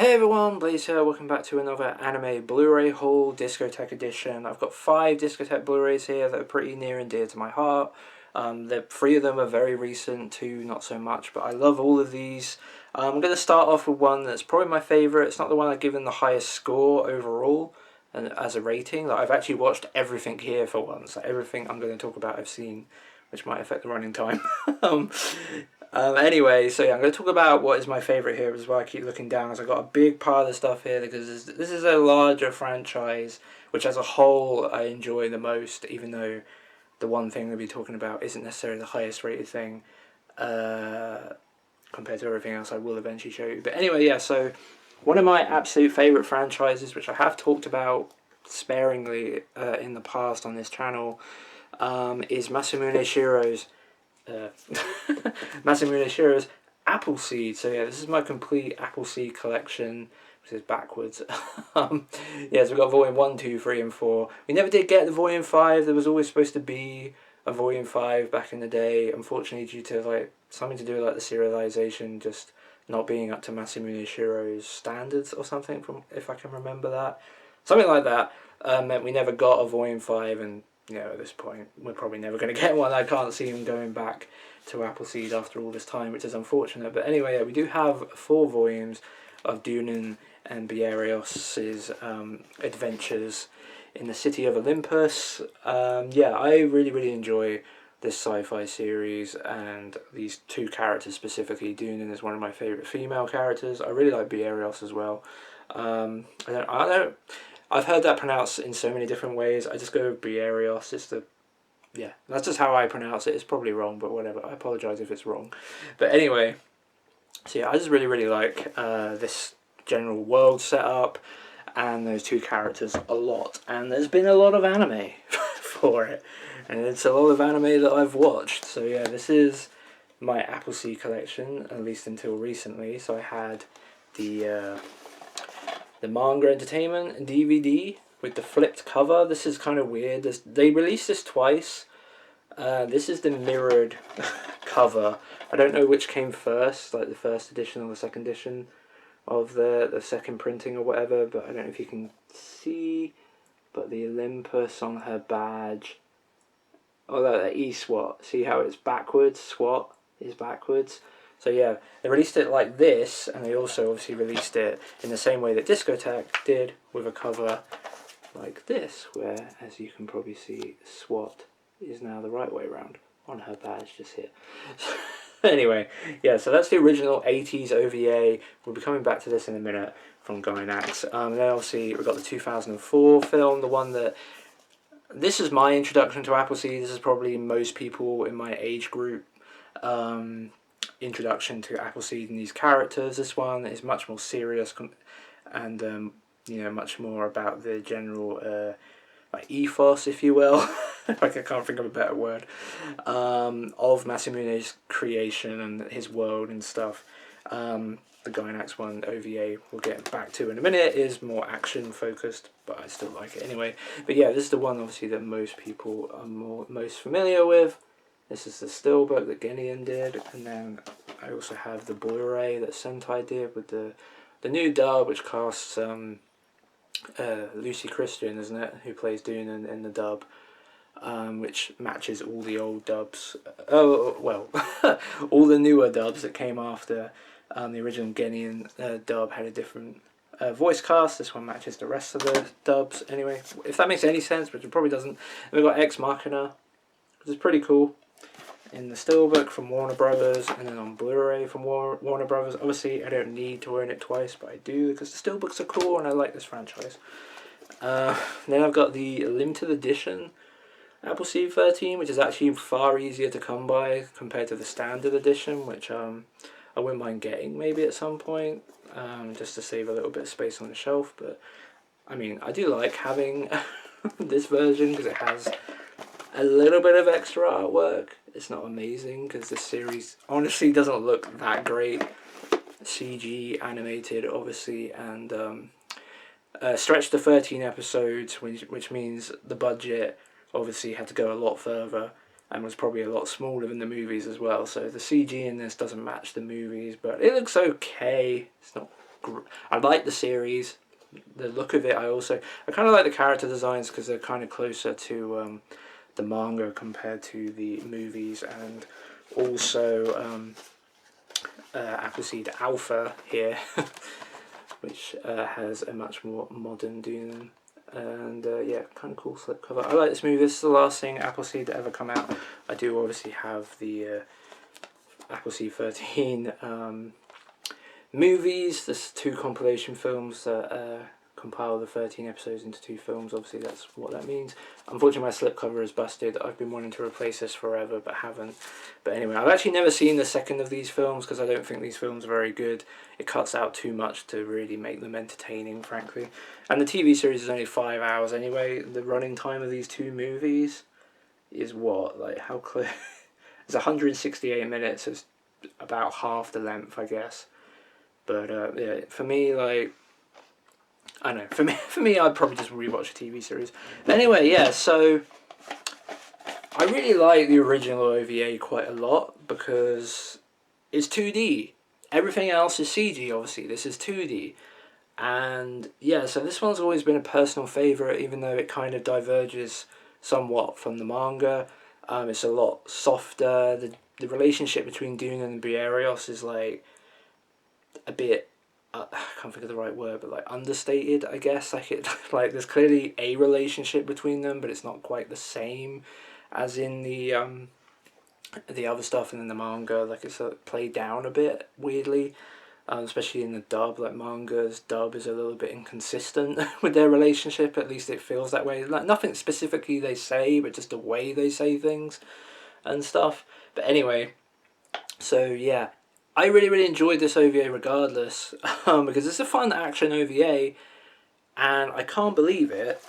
Hey everyone, Blaze here, welcome back to another anime Blu-ray haul, Discotek edition. I've got 5 Discotek Blu-rays here that are pretty near and dear to my heart. 3 of them are very recent, 2 not so much, but I love all of these. I'm going to start off with one that's probably my favourite. It's not the one I've given the highest score overall and as a rating. Like, I've actually watched everything here for once. Like, everything I'm going to talk about I've seen, which might affect the running time. Anyway, so yeah, I'm going to talk about what is my favourite here as well. I keep looking down because I've got a big pile of stuff here because this is a larger franchise, which as a whole I enjoy the most, even though the one thing we'll be talking about isn't necessarily the highest rated thing compared to everything else I will eventually show you. But anyway, yeah, so one of my absolute favourite franchises, which I have talked about sparingly in the past on this channel, is Masamune Shirow's Masamune Shirow's Appleseed. So yeah, this is my complete Appleseed collection, which is backwards. Yeah, so we've got volume 1, 2, 3 and 4. We never did get the volume 5. There was always supposed to be a volume 5 back in the day. Unfortunately, due to like something to do with like the serialization just not being up to Masamune Shirow's standards or something, from if I can remember that. Something like that meant we never got a volume 5, and at this point, we're probably never going to get one. I can't see him going back to Appleseed after all this time, which is unfortunate. But anyway, yeah, we do have 4 volumes of Dunan and Briareos' adventures in the city of Olympus. Yeah, I really enjoy this sci-fi series, and these 2 characters specifically. Dunan is one of my favourite female characters. I really like Briareos as well. I've heard that pronounced in so many different ways. I just go with Briareos. Yeah, that's just how I pronounce it. It's probably wrong, but whatever. I apologise if it's wrong. But anyway, so yeah, I just really like this general world setup and those 2 characters a lot. And there's been a lot of anime for it, and it's a lot of anime that I've watched. So yeah, this is my Appleseed collection, at least until recently. So I had the Manga Entertainment DVD with the flipped cover. This is kind of weird. They released this twice. This is the mirrored cover. I don't know which came first, like the first edition or the second edition of the second printing or whatever, but I don't know if you can see, but the Olympus on her badge. Oh, the E-SWAT. See how it's backwards? SWAT is backwards. So yeah, they released it like this, and they also obviously released it in the same way that Discotek did, with a cover like this, where, as you can probably see, SWAT is now the right way around on her badge just here. Anyway, yeah, so that's the original 80s OVA. We'll be coming back to this in a minute from Gainax. And then obviously we've got the 2004 film, the one that... This is my introduction to Appleseed. This is probably most people in my age group introduction to Appleseed and these characters. This one is much more serious and much more about the general like ethos, if you will, like I can't think of a better word, of Masamune's creation and his world and stuff. The Gainax one, OVA, we'll get back to in a minute, is more action focused, but I still like it anyway. But yeah, this is the one obviously that most people are most familiar with. This is the Steelbook that Genian did, and then I also have the Blu-ray that Sentai did with the new dub, which casts Lucy Christian, isn't it, who plays Dunan in the dub, which matches all the old dubs. Oh, well, all the newer dubs that came after. The original Genian dub had a different voice cast. This one matches the rest of the dubs. Anyway, if that makes any sense, which it probably doesn't. And we've got Ex Machina, which is pretty cool, in the Steelbook from Warner Brothers, and then on Blu-ray from Warner Brothers. Obviously, I don't need to own it twice, but I do because the Steelbooks are cool and I like this franchise. Then I've got the limited edition Appleseed 13, which is actually far easier to come by compared to the standard edition, which I wouldn't mind getting maybe at some point, just to save a little bit of space on the shelf. But I mean, I do like having this version because it has a little bit of extra artwork. It's not amazing because this series honestly doesn't look that great. CG animated, obviously, and stretched to 13 episodes, which means the budget obviously had to go a lot further and was probably a lot smaller than the movies as well. So the CG in this doesn't match the movies, but it looks okay. It's not I like the series, the look of it. I kind of like the character designs because they're kind of closer to the manga compared to the movies, and also Appleseed Alpha here, which has a much more modern Dune. And yeah, kind of cool slipcover. I like this movie. This is the last thing Appleseed to ever come out. I do obviously have the Appleseed 13 movies. There's 2 compilation films that compile the 13 episodes into 2 films. Obviously that's what that means. Unfortunately my slipcover is busted. I've been wanting to replace this forever but haven't. But anyway, I've actually never seen the second of these films because I don't think these films are very good. It cuts out too much to really make them entertaining, frankly. And the TV series is only 5 hours anyway. The running time of these 2 movies is what? Like, how clear? It's 168 minutes. It's about half the length, I guess. But yeah, for me, like, I don't know. For me, I'd probably just rewatch a TV series. But anyway, yeah. So I really like the original OVA quite a lot because it's 2D. Everything else is CG. Obviously, this is 2D. And yeah, so this one's always been a personal favourite, even though it kind of diverges somewhat from the manga. It's a lot softer. The relationship between Dune and Briareos is like a bit, I can't think of the right word, but like understated, I guess. Like like there's clearly a relationship between them, but it's not quite the same as in the other stuff and in the manga. Like it's played down a bit weirdly. Especially in the dub, like manga's dub is a little bit inconsistent with their relationship, at least it feels that way. Like nothing specifically they say, but just the way they say things and stuff. But anyway, so yeah, I really enjoyed this OVA regardless, because it's a fun action OVA, and I can't believe it.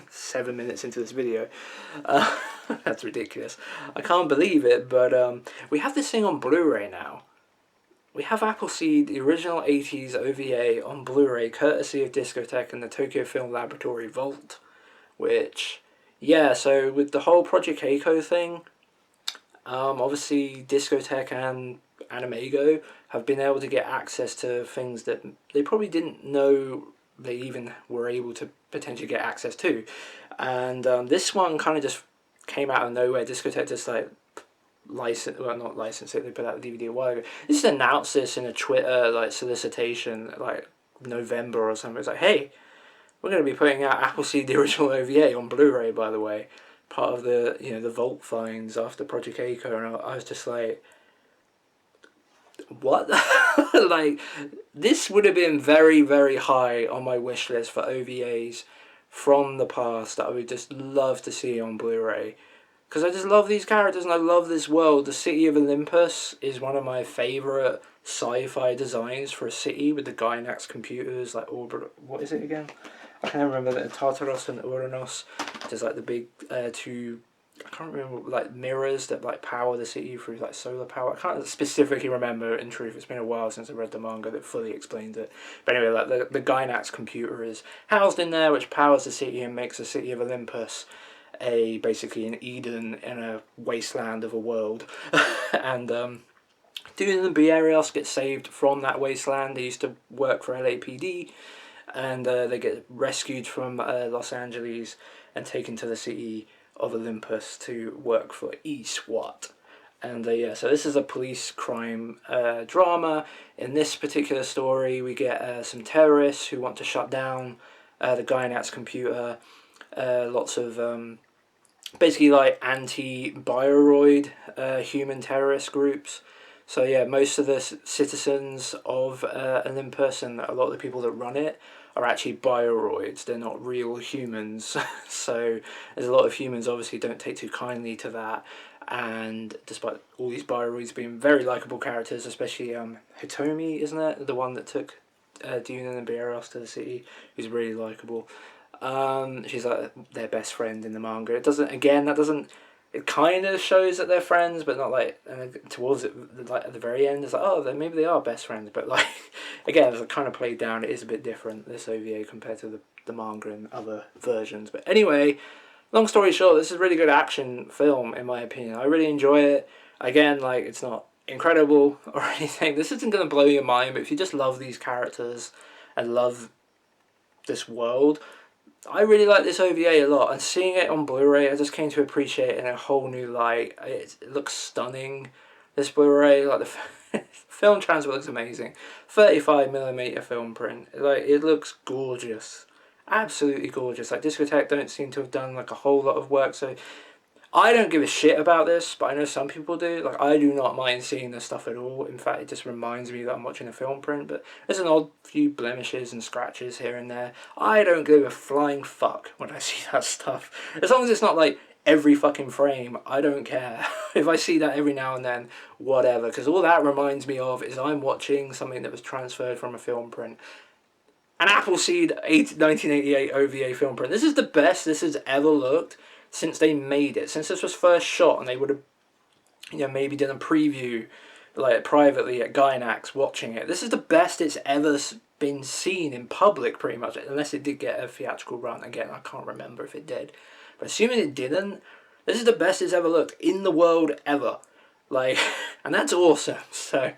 7 minutes into this video, that's ridiculous. I can't believe it, but we have this thing on Blu-ray now. We have Appleseed, the original 80s OVA on Blu-ray, courtesy of Discotek and the Tokyo Film Laboratory Vault, which, yeah, so with the whole Project Keiko thing, obviously Discotek and Animego have been able to get access to things that they probably didn't know they even were able to potentially get access to. And this one kind of just came out of nowhere. Discotek just like not license it, they put out the DVD a while ago. They just announced this in a Twitter like solicitation like November or something. It's like, hey, we're going to be putting out Appleseed the original OVA on Blu-ray, by the way, part of the the Vault finds after Project Keiko. And I was just like, what? Like, this would have been very high on my wish list for OVAs from the past that I would just love to see on Blu-ray. Because I just love these characters and I love this world. The city of Olympus is one of my favourite sci-fi designs for a city with the Gynax computers, like what is it again? I can't remember that. Tartaros and Uranus. There's like the big 2, I can't remember, like mirrors that like power the city through like solar power. I can't specifically remember, in truth. It's been a while since I read the manga that fully explained it. But anyway, like the Gynax computer is housed in there, which powers the city and makes the city of Olympus basically an Eden in a wasteland of a world. And Dune and Briareos get saved from that wasteland. They used to work for LAPD, and they get rescued from Los Angeles and taken to the city of Olympus to work for E-SWAT. And yeah, so this is a police crime drama. In this particular story, we get some terrorists who want to shut down the Gynax computer. Lots of basically like anti-Bioroid human terrorist groups. So yeah, most of the citizens of Olympus and a lot of the people that run it are actually Bioroids. They're not real humans. So there's a lot of humans obviously don't take too kindly to that. And despite all these Bioroids being very likeable characters, especially Hitomi, isn't it? The one that took Dune and Briareos to the city, who's really likeable. She's like their best friend in the manga. It kind of shows that they're friends, but not like towards it, like at the very end. It's like, oh, maybe they are best friends, but like again, it's kind of played down. It is a bit different, this OVA, compared to the manga and other versions. But anyway, long story short, this is a really good action film in my opinion. I really enjoy it. Again, like, it's not incredible or anything. This isn't going to blow your mind, but if you just love these characters and love this world, I really like this OVA a lot, and seeing it on Blu-ray, I just came to appreciate it in a whole new light. It looks stunning, this Blu-ray, like the film transfer looks amazing. 35mm film print, like it looks gorgeous, absolutely gorgeous. Like Discotek don't seem to have done like a whole lot of work, so I don't give a shit about this, but I know some people do. Like, I do not mind seeing this stuff at all. In fact, it just reminds me that I'm watching a film print, but there's an odd few blemishes and scratches here and there. I don't give a flying fuck when I see that stuff. As long as it's not like every fucking frame, I don't care. If I see that every now and then, whatever. Because all that reminds me of is I'm watching something that was transferred from a film print. An Appleseed 1988 OVA film print. This is the best this has ever looked since they made it, since this was first shot, and they would have, you know, maybe done a preview, like privately at Gynax watching it. This is the best it's ever been seen in public, pretty much, unless it did get a theatrical run. Again, I can't remember if it did, but assuming it didn't, this is the best it's ever looked in the world ever. Like, and that's awesome. So,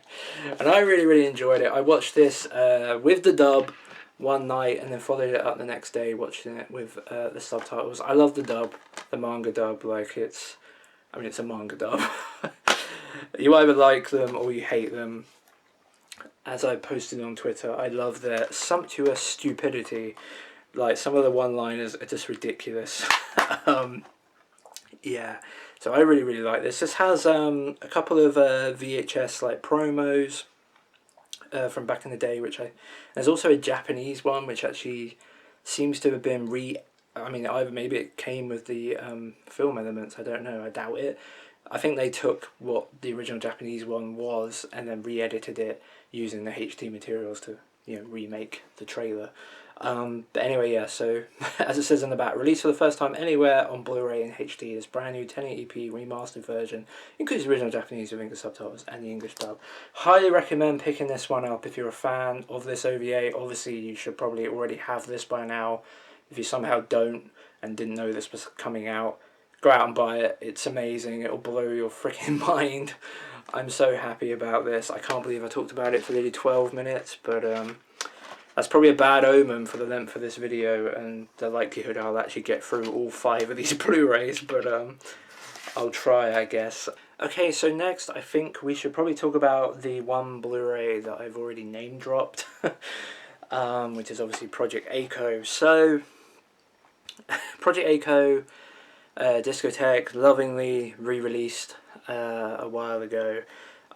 and I really, really enjoyed it. I watched this with the dub one night and then followed it up the next day watching it with the subtitles. I love the dub, the manga dub. Like, it's a manga dub. You either like them or you hate them. As I posted on Twitter, I love their sumptuous stupidity. Like, some of the one-liners are just ridiculous. Yeah, so I really, really like this. This has a couple of VHS like promos from back in the day, there's also a Japanese one which actually seems to have been either maybe it came with the film elements, I don't know, I doubt it. I think they took what the original Japanese one was and then re-edited it using the HD materials to, you know, remake the trailer. But anyway, yeah, so as it says on the back, released for the first time anywhere on Blu-ray and HD, this brand new 1080p remastered version, includes the original Japanese with English subtitles and the English dub. Highly recommend picking this one up if you're a fan of this OVA. Obviously, you should probably already have this by now. If you somehow don't and didn't know this was coming out, go out and buy it. It's amazing. It'll blow your freaking mind. I'm so happy about this. I can't believe I talked about it for nearly 12 minutes, but that's probably a bad omen for the length of this video and the likelihood I'll actually get through all 5 of these Blu-rays, but I'll try, I guess. Okay, so next I think we should probably talk about the one Blu-ray that I've already name-dropped, which is obviously Project A-ko. So, Project A-ko, Discotek lovingly re-released a while ago.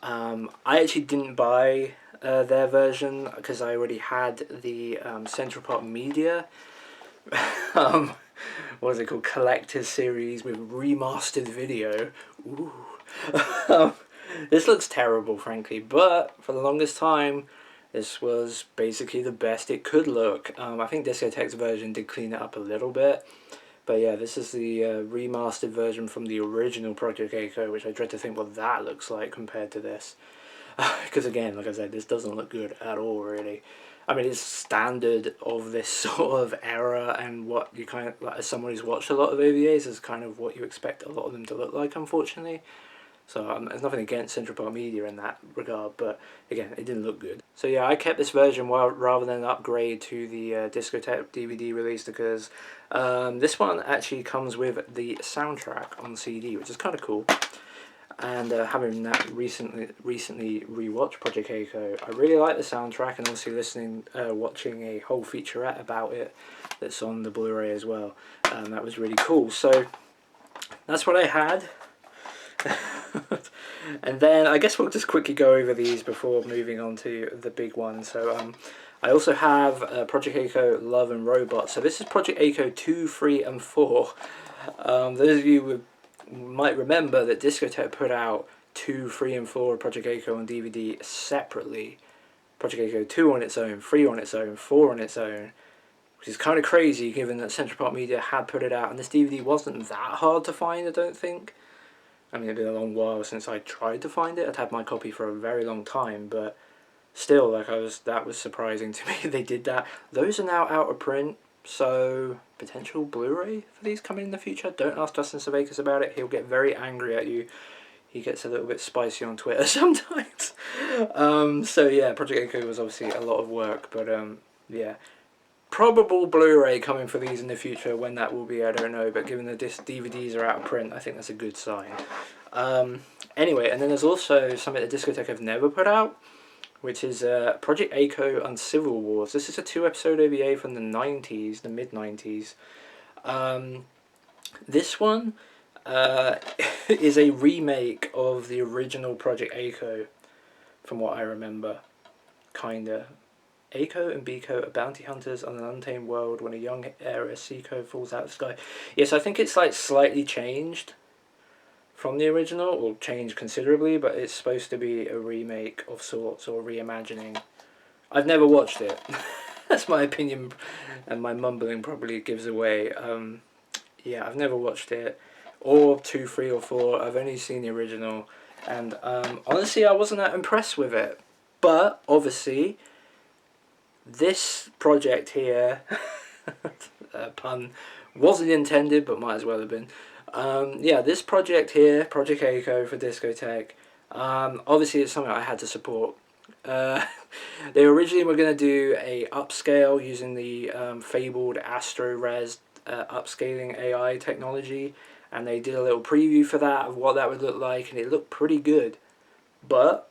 I actually didn't buy their version because I already had the Central Park Media what is it called, collector's series with remastered video. Ooh. This looks terrible, frankly, but for the longest time this was basically the best it could look. I think Discotek's version did clean it up a little bit, but yeah, this is the remastered version from the original Project A-ko, which I dread to think what that looks like compared to this. Because again, like I said, this doesn't look good at all, really. I mean, it's standard of this sort of era, and what you kind of, like, as someone who's watched a lot of OVAs, is kind of what you expect a lot of them to look like, unfortunately. So there's nothing against Central Park Media in that regard, but again, it didn't look good. So yeah, I kept this version rather than upgrade to the Discotek DVD release, because this one actually comes with the soundtrack on CD, which is kind of cool. And having that recently rewatched Project A-ko, I really like the soundtrack, and obviously watching a whole featurette about it that's on the Blu-ray as well. That was really cool. So that's what I had. And then I guess we'll just quickly go over these before moving on to the big one. So I also have Project A-ko Love and Robots. So this is Project A-ko 2, 3 and 4. Those of you might remember that Discotek put out 2, 3 and 4 of Project A-ko on DVD separately. Project A-ko 2 on its own, 3 on its own, 4 on its own, which is kind of crazy given that Central Park Media had put it out, and this DVD wasn't that hard to find, I don't think. I mean, it'd been a long while since I tried to find it. I'd had my copy for a very long time, but still, like, that was surprising to me. They did that. Those are now out of print, so potential Blu-ray for these coming in the future. Don't ask Justin Savakis about it. He'll get very angry at you. he gets a little bit spicy on Twitter sometimes. So yeah, Project Echo was obviously a lot of work, but yeah. Probable Blu-ray coming for these in the future. When that will be, I don't know, but given the DVDs are out of print, I think that's a good sign. Anyway, and then there's also something that Discotek have never put out, which is Project Echo and Civil Wars. This is a 2-episode OVA from the 90s, the mid-90s. This one is a remake of the original Project Echo, from what I remember, kinda. Eiko and Biko are bounty hunters on an untamed world when a young heiress, Seiko, falls out of the sky. Yes, I think it's like slightly changed from the original, or changed considerably, but it's supposed to be a remake of sorts, or reimagining. I've never watched it. That's my opinion, and my mumbling probably gives away. Yeah, I've never watched it, or 2, 3, or 4. I've only seen the original, and honestly, I wasn't that impressed with it. But obviously, this project here, pun wasn't intended, but might as well have been. Yeah, this project here, Project Echo for Discotek, obviously it's something I had to support. They originally were going to do a upscale using the fabled AstroRes upscaling AI technology, and they did a little preview for that of what that would look like, and it looked pretty good. But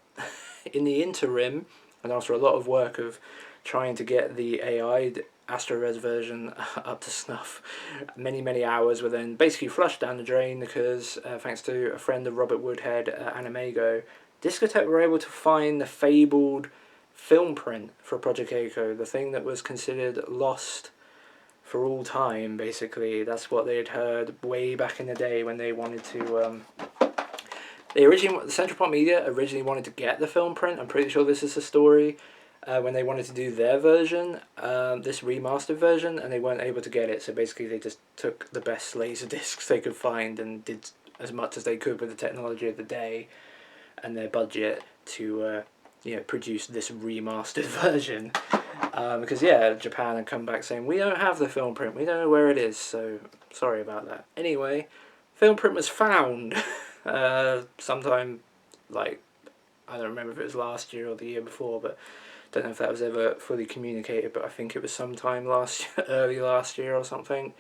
in the interim, and after a lot of work of trying to get the AI AstroRes version up to snuff, many hours were then basically flushed down the drain because thanks to a friend of Robert Woodhead at Animego, Discotek were able to find the fabled film print for Project Echo, the thing that was considered lost for all time, basically. That's what they had heard way back in the day when they wanted to... Central Park Media originally wanted to get the film print. I'm pretty sure this is the story. When they wanted to do their version, this remastered version, and they weren't able to get it, so basically they just took the best laser discs they could find and did as much as they could with the technology of the day and their budget to produce this remastered version. Because yeah, Japan had come back saying, we don't have the film print, we don't know where it is, so sorry about that. Anyway, film print was found sometime, like, I don't remember if it was last year or the year before, but don't know if that was ever fully communicated, but I think it was sometime early last year or something.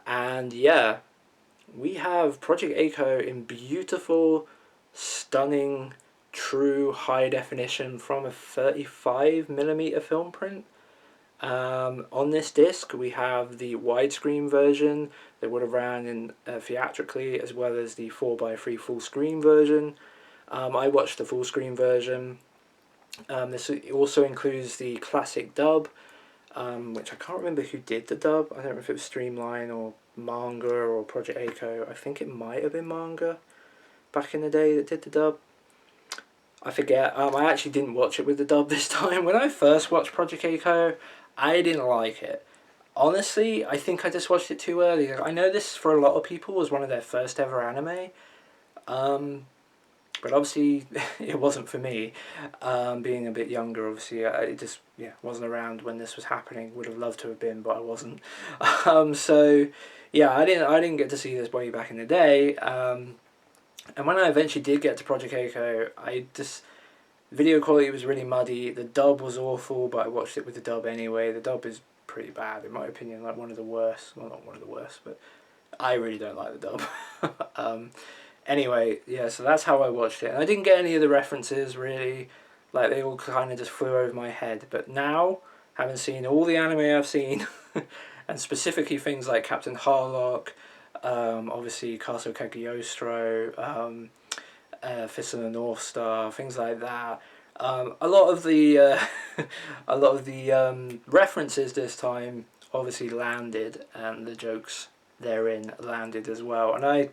And yeah, we have Project Echo in beautiful, stunning, true high definition from a 35mm film print. On this disc we have the widescreen version that would have ran in theatrically, as well as the 4x3 full screen version. I watched the full screen version. This also includes the classic dub, which I can't remember who did the dub. I don't know if it was Streamline or Manga or Project Echo. I think it might have been Manga back in the day that did the dub. I forget. I actually didn't watch it with the dub this time. When I first watched Project Echo, I didn't like it. Honestly, I think I just watched it too early. I know this for a lot of people was one of their first ever anime. But obviously it wasn't for me. Being a bit younger, obviously, it just wasn't around when this was happening. Would have loved to have been, but I wasn't. So yeah, I didn't get to see this way back in the day. And when I eventually did get to Project Echo, video quality was really muddy. The dub was awful, but I watched it with the dub anyway. The dub is pretty bad in my opinion, like one of the worst. Well, not one of the worst, but I really don't like the dub. Anyway, yeah, so that's how I watched it. And I didn't get any of the references, really. Like, they all kind of just flew over my head. But now, having seen all the anime I've seen, and specifically things like Captain Harlock, obviously Castle Cagliostro, Fist of the North Star, things like that. A lot of the references this time obviously landed, and the jokes therein landed as well. And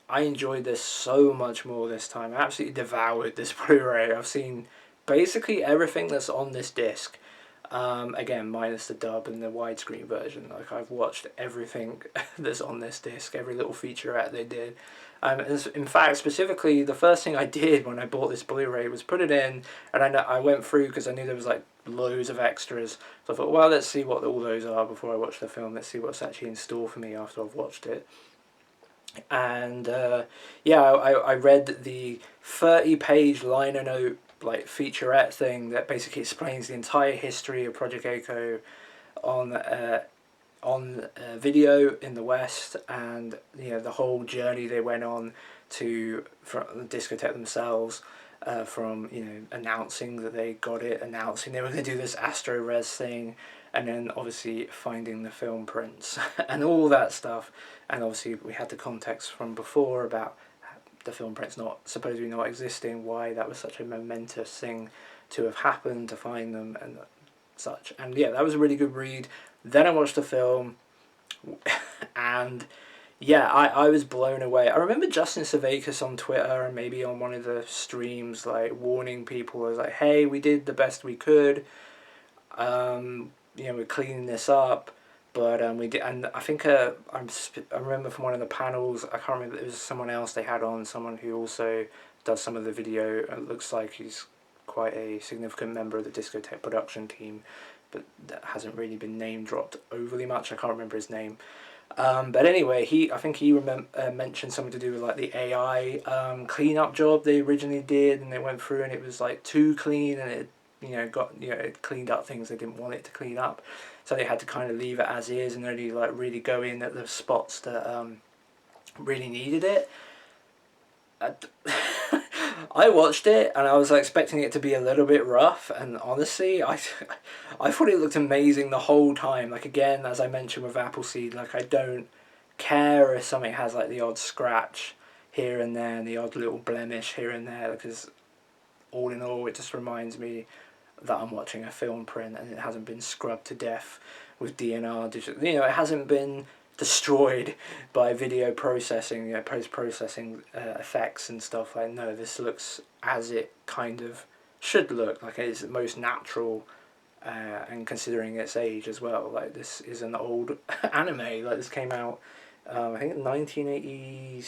I enjoyed this so much more this time. I absolutely devoured this Blu-ray. I've seen basically everything that's on this disc. Again, minus the dub and the widescreen version. Like, I've watched everything that's on this disc, every little featurette they did. In fact, specifically, the first thing I did when I bought this Blu-ray was put it in, and I went through because I knew there was like loads of extras. So I thought, well, let's see what all those are before I watch the film. Let's see what's actually in store for me after I've watched it. And yeah, I read the 30-page liner note like featurette thing that basically explains the entire history of Project Echo on video in the West, and the whole journey they went on to from Discotek themselves, from announcing that they got it, announcing they were going to do this Astro Res thing, and then obviously finding the film prints and all that stuff. And obviously we had the context from before about the film prints not supposedly not existing, why that was such a momentous thing to have happened, to find them and such. And yeah, that was a really good read. Then I watched the film, and yeah, I was blown away. I remember Justin Savakis on Twitter and maybe on one of the streams like warning people. I was like, hey, we did the best we could. We're cleaning this up, but we did, and I think I remember from one of the panels, I can't remember, it was someone else they had on, someone who also does some of the video. It looks like he's quite a significant member of the Discotek production team, but that hasn't really been name dropped overly much. I can't remember his name. But anyway, I think he mentioned something to do with like the AI cleanup job they originally did, and they went through and it was like too clean, and it it cleaned up things they didn't want it to clean up, so they had to kind of leave it as is and only like really go in at the spots that really needed it. I watched it and I was expecting it to be a little bit rough, and honestly, I thought it looked amazing the whole time. Like again, as I mentioned with Appleseed, like I don't care if something has like the odd scratch here and there and the odd little blemish here and there, because all in all, it just reminds me that I'm watching a film print and it hasn't been scrubbed to death with DNR. It hasn't been destroyed by video processing, post-processing effects and stuff. Like, no, this looks as it kind of should look, like it's the most natural, and considering its age as well. Like, this is an old anime. Like, this came out, I think 1980,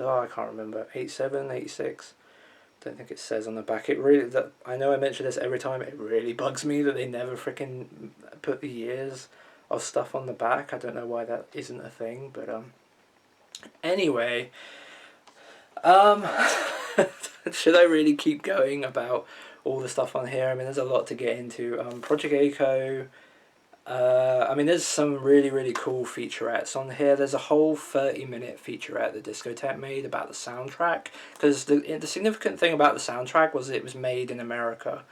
I can't remember, 87, 86. Don't think it says on the back. It really, that I know I mention this every time, it really bugs me that they never freaking put the years of stuff on the back. I don't know why that isn't a thing, but anyway, should I really keep going about all the stuff on here? I mean, there's a lot to get into. Project Echo. I mean, there's some really, really cool featurettes on here. There's a whole 30-minute featurette that Discotek made about the soundtrack, because the significant thing about the soundtrack was it was made in America,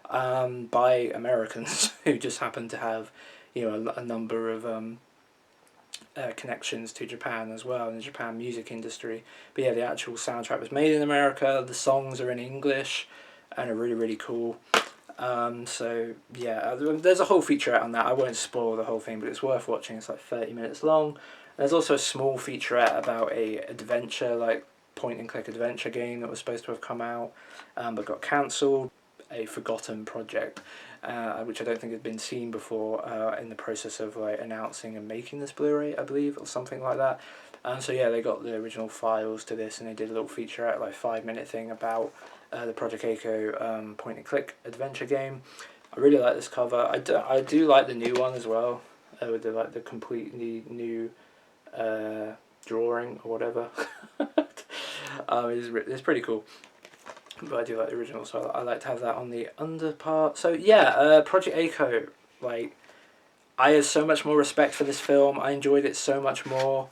by Americans who just happened to have, a number of connections to Japan as well, in the Japan music industry. But yeah, the actual soundtrack was made in America. The songs are in English and are really, really cool. So yeah, there's a whole featurette on that. I won't spoil the whole thing, but it's worth watching. It's like 30 minutes long. There's also a small featurette about a adventure, like point and click adventure game that was supposed to have come out, but got cancelled. A forgotten project, which I don't think had been seen before, in the process of like announcing and making this Blu-ray, I believe, or something like that. So yeah, they got the original files to this and they did a little featurette, like 5-minute thing about the Project Echo point and click adventure game. I really like this cover. I do like the new one as well, with the completely new drawing or whatever. It's pretty cool. But I do like the original, so I like to have that on the under part. So yeah, Project Echo, like, I have so much more respect for this film. I enjoyed it so much more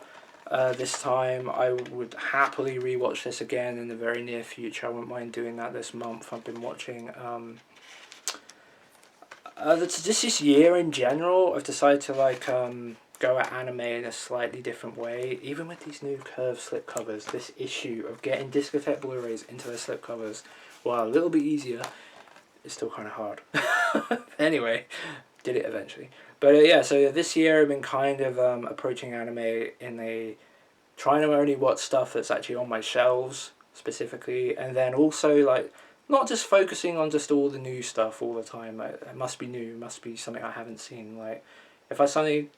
this time. I would happily rewatch this again in the very near future. I wouldn't mind doing that this month. I've been watching this year in general. I've decided to like go at anime in a slightly different way. Even with these new curved slipcovers, this issue of getting Discotek Blu-rays into their slipcovers, while a little bit easier, it's still kind of hard. Anyway, did it eventually. But yeah, so this year I've been kind of approaching anime in trying to only watch stuff that's actually on my shelves specifically, and then also like not just focusing on just all the new stuff all the time. Like, it must be new, must be something I haven't seen. Like, if I suddenly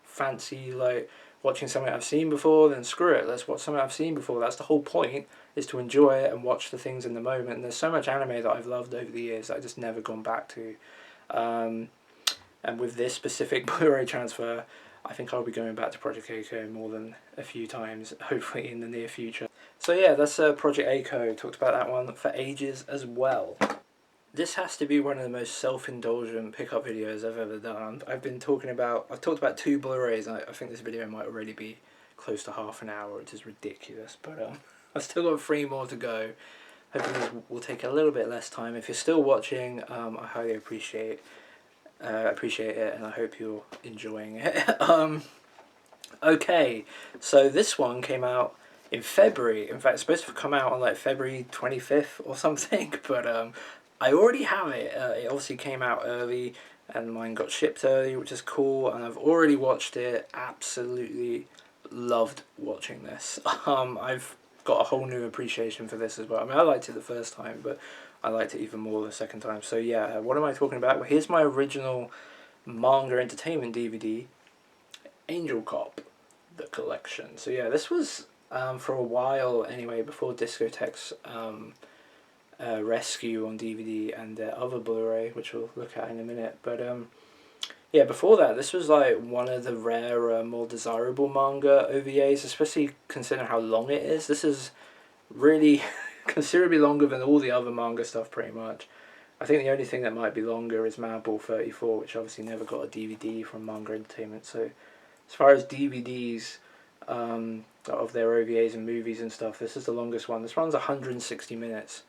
fancy like watching something I've seen before, then screw it, let's watch something I've seen before. That's the whole point, is to enjoy it and watch the things in the moment. And there's so much anime that I've loved over the years that I just never gone back to. And with this specific Blu-ray transfer, I think I'll be going back to Project A-ko more than a few times, hopefully in the near future. So yeah, that's Project A-ko. Talked about that one for ages as well. This has to be one of the most self-indulgent pickup videos I've ever done. I've talked about 2 Blu-rays, and I think this video might already be close to half an hour, which is ridiculous, but I've still got 3 more to go. Hopefully this will take a little bit less time. If you're still watching, I highly appreciate it, and I hope you're enjoying it. Okay, so this one came out in February. In fact, it's supposed to come out on like February 25th or something, but I already have it. It obviously came out early, and mine got shipped early, which is cool, and I've already watched it. Absolutely loved watching this. I've got a whole new appreciation for this as well. I mean, I liked it the first time, but I liked it even more the second time. So yeah, what am I talking about? Well, here's my original manga entertainment DVD, Angel Cop, the collection. So yeah, this was for a while anyway, before Discotek's Rescue on DVD and other Blu-ray, which we'll look at in a minute. But yeah, before that, this was like one of the rarer, more desirable manga OVAs, especially considering how long it is. This is really considerably longer than all the other manga stuff, pretty much. I think the only thing that might be longer is Madball 34, which obviously never got a DVD from Manga Entertainment. So as far as DVDs of their OVAs and movies and stuff, this is the longest one. This runs 160 minutes.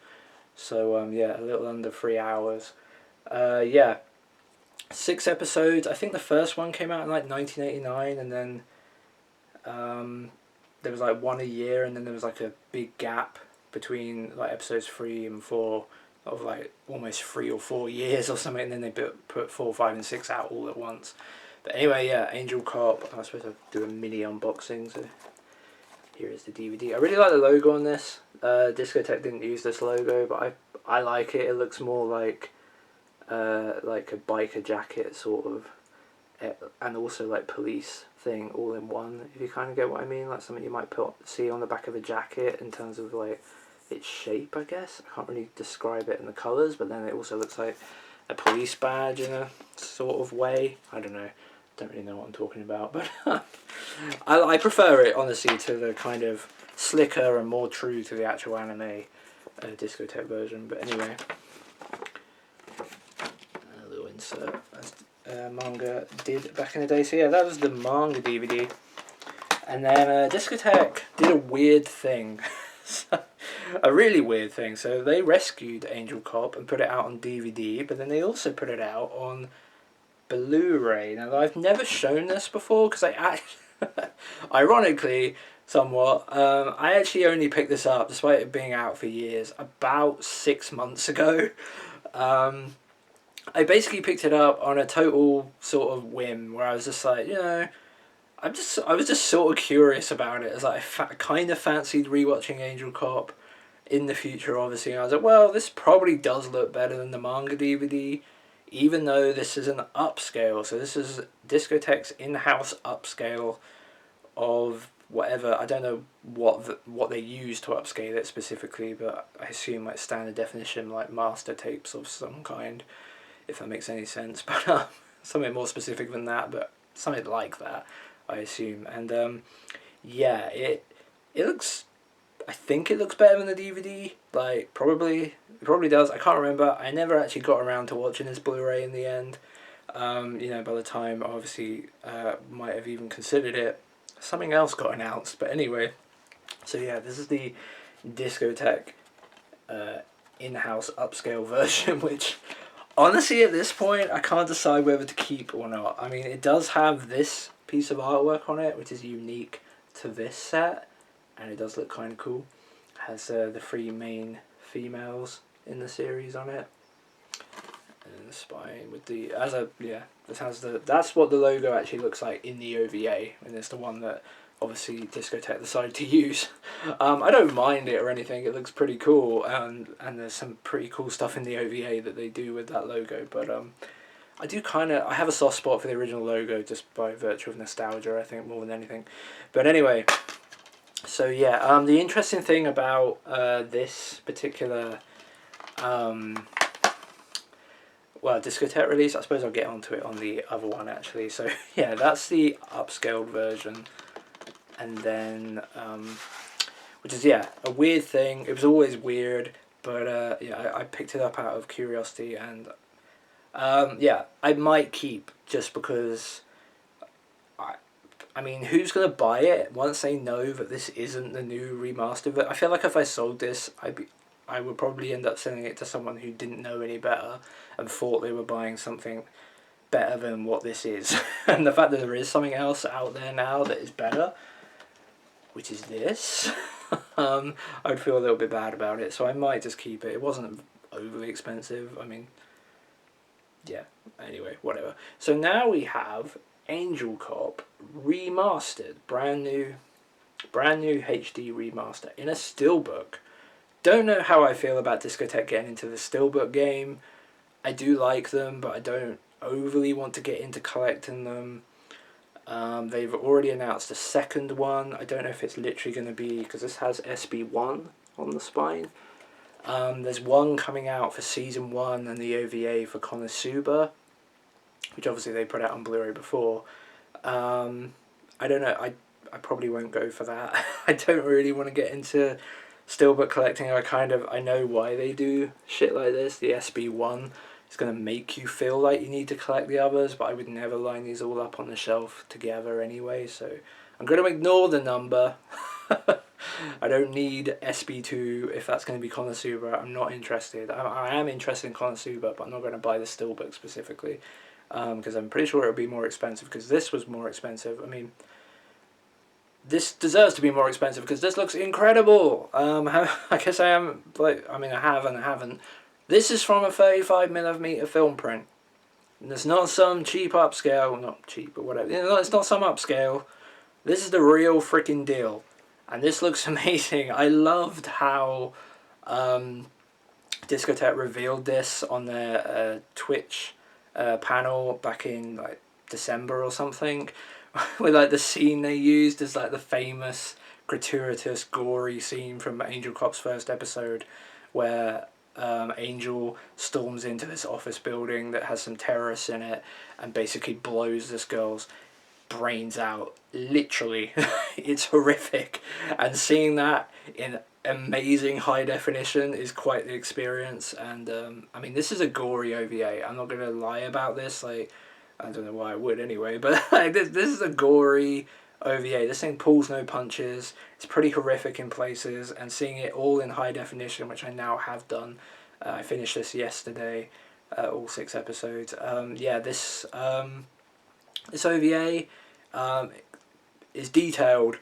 So yeah, a little under 3 hours. Yeah, 6 episodes. I think the first one came out in like 1989, and then there was like one a year, and then there was like a big gap between like episodes 3 and 4 of like almost 3 or 4 years or something, and then they put 4, 5 and 6 out all at once. But anyway, yeah, Angel Cop. I was supposed to do a mini unboxing, so here is the DVD. I really like the logo on this. Discotek didn't use this logo, but I like it. It looks more like a biker jacket sort of, and also like police thing all in one, if you kind of get what I mean. Like something you might see on the back of a jacket in terms of like its shape, I guess. I can't really describe it in the colours, but then it also looks like a police badge in a sort of way. I don't know. Don't really know what I'm talking about, but I prefer it honestly to the kind of slicker and more true to the actual anime Discotek version. But anyway, a little insert as manga did back in the day. So yeah, that was the manga DVD, and then Discotek did a weird thing. A really weird thing. So they rescued Angel Cop and put it out on DVD, but then they also put it out on Blu-ray. Now, I've never shown this before because I actually, ironically, somewhat, I actually only picked this up, despite it being out for years, about 6 months ago. I basically picked it up on a total sort of whim, where I was just like, you know, I was just sort of curious about it, as like I kind of fancied rewatching Angel Cop in the future, obviously. And I was like, well, this probably does look better than the manga DVD, even though this is an upscale. So this is Discotek's in-house upscale of whatever. I don't know what they use to upscale it specifically, but I assume like standard definition, like master tapes of some kind, if that makes any sense. But something more specific than that, but something like that, I assume. And yeah, it looks, I think it looks better than the DVD. Like, it probably does. I can't remember. I never actually got around to watching this Blu-ray in the end. You know, by the time I obviously might have even considered it, something else got announced. But anyway, so yeah, this is the Discotek in-house upscale version, which honestly at this point I can't decide whether to keep or not. I mean, it does have this piece of artwork on it, which is unique to this set, and it does look kind of cool. It has the 3 main females in the series on it, and the spine with the that's what the logo actually looks like in the OVA, and it's the one that obviously Discotek decided to use. I don't mind it or anything. It looks pretty cool, and there's some pretty cool stuff in the OVA that they do with that logo. But I have a soft spot for the original logo just by virtue of nostalgia, I think, more than anything. But anyway, so yeah, the interesting thing about this particular well, Discotek release. I suppose I'll get onto it on the other one actually. So yeah, that's the upscaled version, and then which is, yeah, a weird thing. It was always weird, but yeah, I picked it up out of curiosity, and yeah, I might keep, just because I mean, who's going to buy it once they know that this isn't the new remaster? But I feel like if I sold this, I would probably end up selling it to someone who didn't know any better and thought they were buying something better than what this is. And the fact that there is something else out there now that is better, which is this, I'd feel a little bit bad about it. So I might just keep it. It wasn't overly expensive. I mean, yeah, anyway, whatever. So now we have Angel Cop remastered, brand new HD remaster in a Steelbook. Don't know how I feel about Discotek getting into the Steelbook game. I do like them, but I don't overly want to get into collecting them. They've already announced a second one. I don't know if it's literally going to be, because this has SB1 on the spine. There's one coming out for Season 1 and the OVA for Konosuba, which obviously they put out on Blu-ray before. I don't know, I probably won't go for that. I don't really want to get into Steelbook collecting. I know why they do shit like this. The SB1 is going to make you feel like you need to collect the others, but I would never line these all up on the shelf together anyway, so I'm going to ignore the number. I don't need SB2 if that's going to be Konosuba. I'm not interested. I am interested in Konosuba, but I'm not going to buy the Steelbook specifically, because I'm pretty sure it would be more expensive, because this was more expensive. I mean, this deserves to be more expensive because this looks incredible. I guess I am, like, I mean, I have and I haven't. This is from a 35mm film print. And it's not some cheap upscale, not cheap, but whatever. You know, it's not some upscale. This is the real freaking deal. And this looks amazing. I loved how Discotek revealed this on their Twitch panel back in like December or something, with like the scene they used as like the famous gratuitous gory scene from Angel Cop's first episode, where Angel storms into this office building that has some terrorists in it and basically blows this girl's brains out, literally. It's horrific, and seeing that in amazing high definition is quite the experience. And I mean, this is a gory OVA, I'm not gonna lie about this. Like, I don't know why I would anyway, but like, this is a gory OVA. This thing pulls no punches. It's pretty horrific in places, and seeing it all in high definition, which I now have done. I finished this yesterday, all 6 episodes. Yeah, this OVA is detailed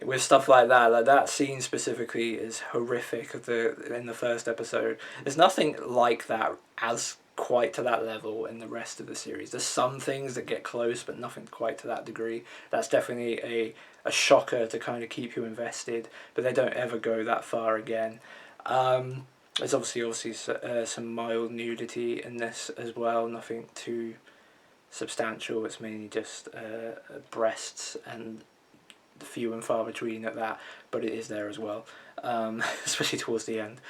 with stuff like that. Like, that scene specifically is horrific in the first episode. There's nothing like that as quite to that level in the rest of the series. There's some things that get close, but nothing quite to that degree. That's definitely a shocker to kind of keep you invested, but they don't ever go that far again. There's obviously some mild nudity in this as well, nothing too substantial. It's mainly just breasts, and few and far between at that, but it is there as well, especially towards the end.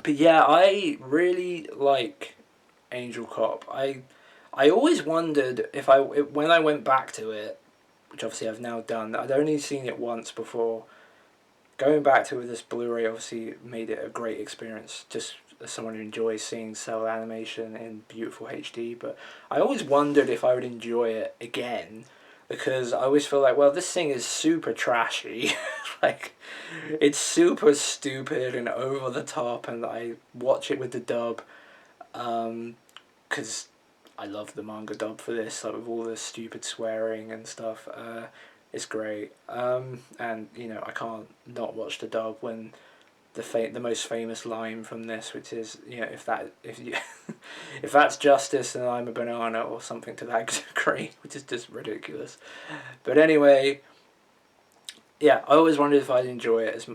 But yeah, I really like Angel Cop. I always wondered if when I went back to it, which obviously I've now done, I'd only seen it once before. Going back to this Blu-ray obviously made it a great experience, just as someone who enjoys seeing cell animation in beautiful HD, but I always wondered if I would enjoy it again, because I always feel like, well, this thing is super trashy. Like, it's super stupid and over the top, and I watch it with the dub, because I love the manga dub for this, like, with all the stupid swearing and stuff. It's great, and you know, I can't not watch the dub when the most famous line from this, which is, you know, if that's justice, then I'm a banana, or something to that degree, which is just ridiculous. But anyway, yeah, I always wondered if I'd enjoy it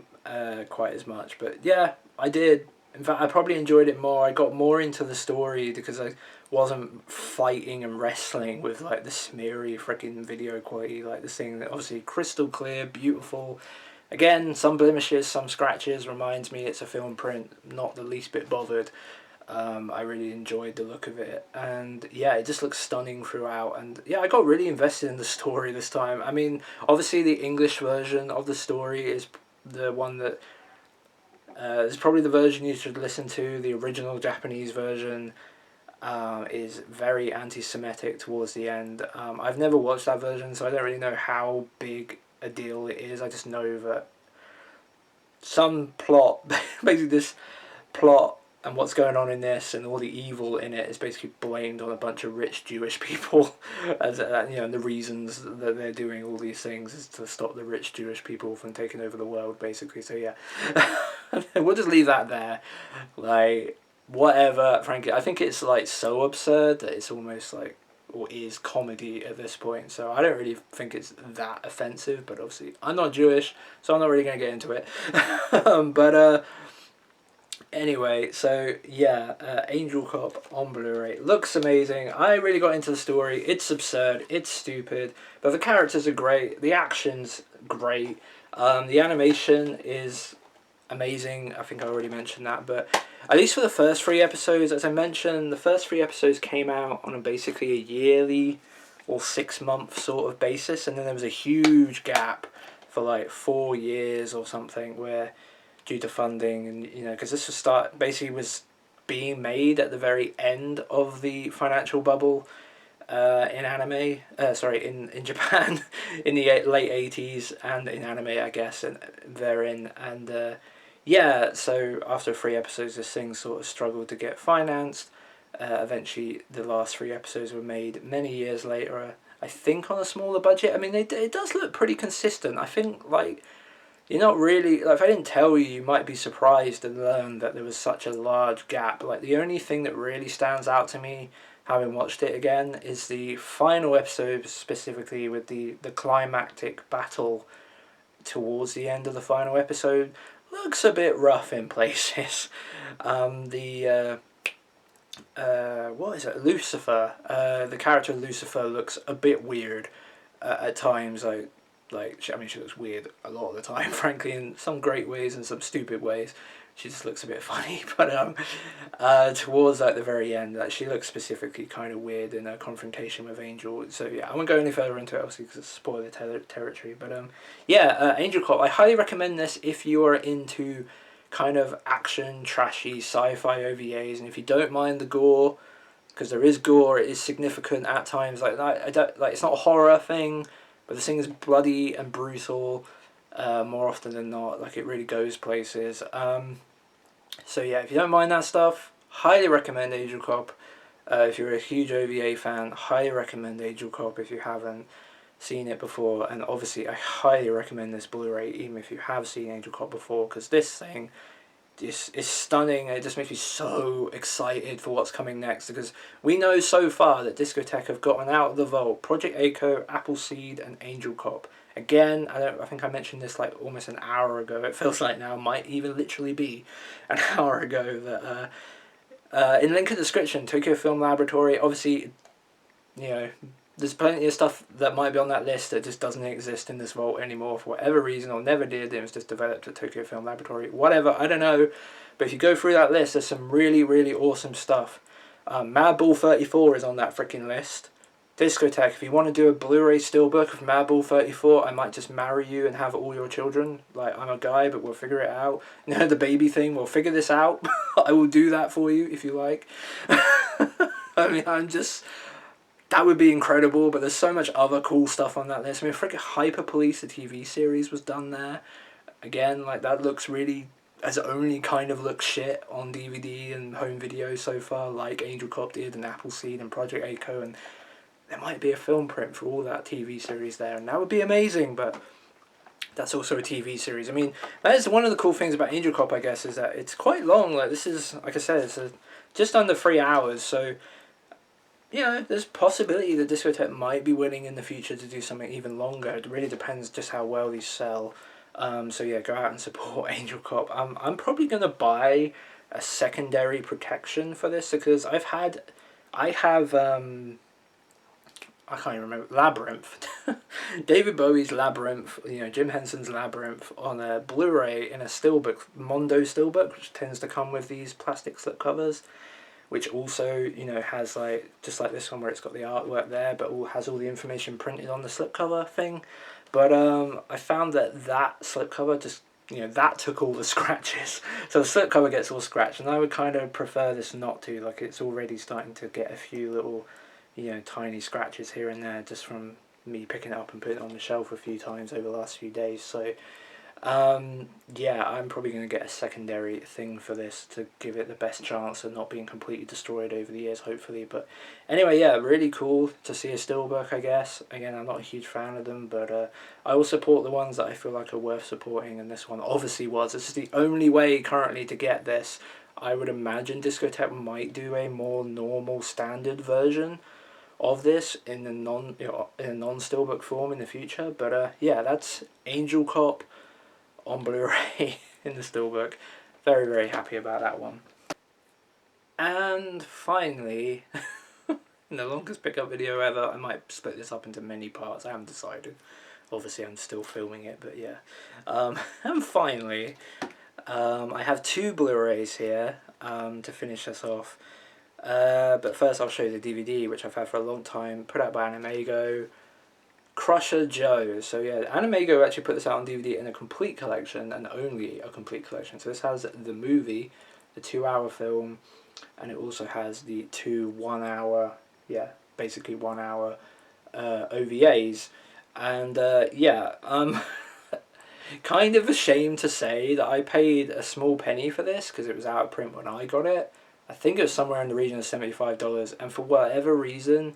quite as much, but yeah, I did. In fact, I probably enjoyed it more. I got more into the story because I wasn't fighting and wrestling with like the smeary freaking video quality, like this thing that obviously crystal clear, beautiful, Again, some blemishes, some scratches, reminds me it's a film print, not the least bit bothered. I really enjoyed the look of it, and yeah, it just looks stunning throughout, and yeah, I got really invested in the story this time. I mean, obviously the English version of the story is the one that is probably the version you should listen to. The original Japanese version is very anti-Semitic towards the end. I've never watched that version, so I don't really know how big a deal it is. I just know that some plot, basically this plot and what's going on in this and all the evil in it is basically blamed on a bunch of rich Jewish people, as you know, and the reasons that they're doing all these things is to stop the rich Jewish people from taking over the world, basically. So yeah, we'll just leave that there. Like, whatever, frankly, I think it's like so absurd that it's almost like, or is comedy at this point, so I don't really think it's that offensive, but obviously I'm not Jewish, so I'm not really going to get into it. But anyway, so yeah, Angel Cop on Blu-ray looks amazing. I really got into the story. It's absurd, it's stupid, but the characters are great, the action's great, the animation is amazing. I think I already mentioned that, but at least for the first 3 episodes, as I mentioned, the first 3 episodes came out on a basically a yearly or 6-month sort of basis, and then there was a huge gap for like 4 years or something, where due to funding, and you know, because this was being made at the very end of the financial bubble in anime, in Japan, in the late 80s, and in anime, I guess, and therein, and yeah, so after 3 episodes, this thing sort of struggled to get financed. Eventually, the last 3 episodes were made many years later, I think on a smaller budget. I mean, it does look pretty consistent. I think, like, you're not really, like, if I didn't tell you, you might be surprised and learn that there was such a large gap. Like, the only thing that really stands out to me, having watched it again, is the final episode, specifically with the climactic battle towards the end of the final episode. Looks a bit rough in places. What is it? Lucifer. The character of Lucifer looks a bit weird at times. She looks weird a lot of the time, frankly, in some great ways and some stupid ways. She just looks a bit funny, but towards like the very end, she looks specifically kind of weird in a confrontation with Angel. So yeah, I won't go any further into it, obviously, because it's spoiler territory. But yeah, Angel Cop. I highly recommend this if you are into kind of action, trashy, sci-fi OVAs, and if you don't mind the gore, because there is gore, it is significant at times. Like, I don't like, it's not a horror thing, but the thing is bloody and brutal. More often than not, like, it really goes places. So yeah, if you don't mind that stuff, highly recommend Angel Cop. If you're a huge OVA fan, highly recommend Angel Cop if you haven't seen it before. And obviously, I highly recommend this Blu-ray, even if you have seen Angel Cop before, because this thing is stunning. And it just makes me so excited for what's coming next, because we know so far that Discotek have gotten out of the vault Project A-ko, Appleseed, and Angel Cop. Again, I think I mentioned this like almost an hour ago. It feels like now, might even literally be an hour ago, that in link in the description, Tokyo Film Laboratory, obviously, you know, there's plenty of stuff that might be on that list that just doesn't exist in this vault anymore for whatever reason, or never did. It was just developed at Tokyo Film Laboratory, whatever, I don't know. But if you go through that list, there's some really, really awesome stuff. Madball 34 is on that freaking list. Discotek, if you want to do a Blu-ray Steelbook of Madball 34, I might just marry you and have all your children. Like, I'm a guy, but we'll figure it out. You know, the baby thing, we'll figure this out. I will do that for you, if you like. I mean, that would be incredible, but there's so much other cool stuff on that list. I mean, freaking Hyper Police, the TV series, was done there. Again, like, that looks really, has only kind of looked shit on DVD and home video so far, like Angel Cop did, and Appleseed, and Project A-ko, and there might be a film print for all that TV series there, and that would be amazing, but that's also a TV series. I mean, that is one of the cool things about Angel Cop, I guess, is that it's quite long. Like, this is, like I said, it's just under 3 hours, so, you know, there's possibility that Discotek might be willing in the future to do something even longer. It really depends just how well these sell. So yeah, go out and support Angel Cop. I'm probably going to buy a secondary protection for this, because I have I can't even remember, Labyrinth. David Bowie's Labyrinth, Jim Henson's Labyrinth on a Blu-ray in a Steelbook, Mondo Steelbook, which tends to come with these plastic slip covers, which also, has just like this one where it's got the artwork there, but has all the information printed on the slipcover thing. But I found that slipcover just, that took all the scratches. So the slipcover gets all scratched, and I would kind of prefer this not to. Like, it's already starting to get a few little, tiny scratches here and there just from me picking it up and putting it on the shelf a few times over the last few days. So yeah, I'm probably going to get a secondary thing for this to give it the best chance of not being completely destroyed over the years, hopefully. But anyway, yeah, really cool to see a Steelbook, I guess. Again, I'm not a huge fan of them, but I will support the ones that I feel like are worth supporting, and this one obviously was. This is the only way currently to get this. I would imagine Discotek might do a more normal standard version of this in a non-Steelbook form in the future. But yeah, that's Angel Cop on Blu-ray in the Steelbook. Very, very happy about that one. And finally, in the longest pickup video ever, I might split this up into many parts, I haven't decided. Obviously I'm still filming it, but yeah. And finally, I have two Blu-rays here to finish this off. But first I'll show you the DVD, which I've had for a long time, put out by Animago. Crusher Joe. So yeah, Animago actually put this out on DVD in a complete collection, and only a complete collection. So this has the movie, the 2-hour film, and it also has the two 1-hour, basically 1-hour OVAs. And yeah, kind of ashamed to say that I paid a small penny for this because it was out of print when I got it. I think it was somewhere in the region of $75, and for whatever reason,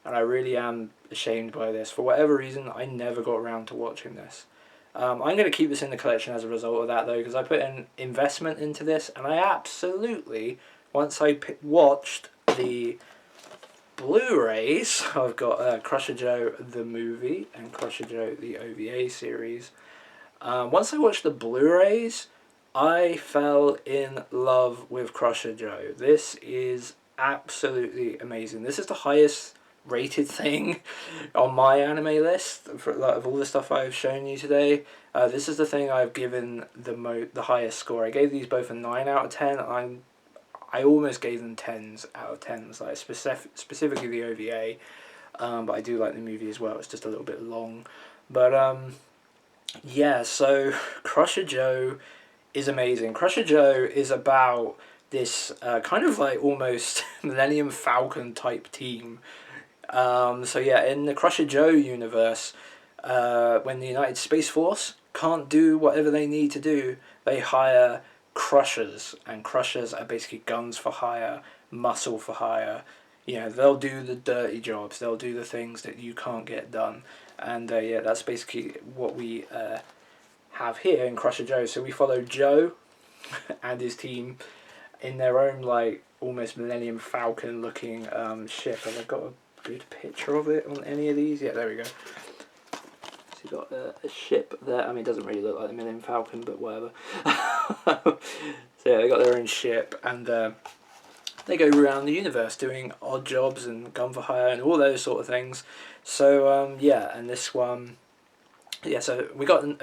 and I really am ashamed by this, for whatever reason, I never got around to watching this. I'm going to keep this in the collection as a result of that, though, because I put an investment into this, and I absolutely, once I watched the Blu-rays, I've got Crusher Joe the movie and Crusher Joe the OVA series. Once I watched the Blu-rays, I fell in love with Crusher Joe. This is absolutely amazing. This is the highest rated thing on my anime list for of all the stuff I've shown you today. This is the thing I've given the highest score. I gave these both a 9 out of 10. I almost gave them 10s out of 10s, like specifically the OVA, but I do like the movie as well. It's just a little bit long, but yeah. So Crusher Joe is amazing. Crusher Joe is about this kind of like almost Millennium Falcon type team. So yeah, in the Crusher Joe universe, when the United Space Force can't do whatever they need to do, they hire crushers, and crushers are basically guns for hire, muscle for hire. They'll do the dirty jobs, they'll do the things that you can't get done, and yeah, that's basically what we have here in Crusher Joe. So we follow Joe and his team in their own like almost Millennium Falcon looking ship. Have I got a good picture of it on any of these? Yeah, there we go. So you got a ship there. I mean, it doesn't really look like the Millennium Falcon, but whatever. So yeah, they got their own ship, and they go around the universe doing odd jobs and gun for hire and all those sort of things. So yeah, and this one, yeah, so we got in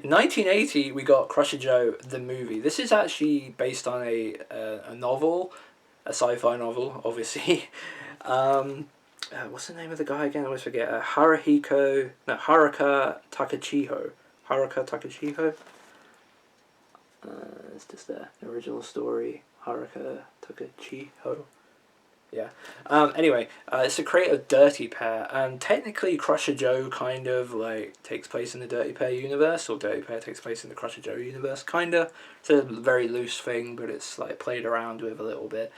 1980 we got Crusher Joe the movie. This is actually based on a novel, a sci-fi novel, obviously. What's the name of the guy again? I always forget. Haruka Takachiho. Haruka Takachiho. It's just the original story. Haruka Takachiho. Yeah. Anyway, it's the creator of Dirty Pair, and technically Crusher Joe kind of like takes place in the Dirty Pair universe, or Dirty Pair takes place in the Crusher Joe universe, kinda. It's a very loose thing, but it's like played around with a little bit.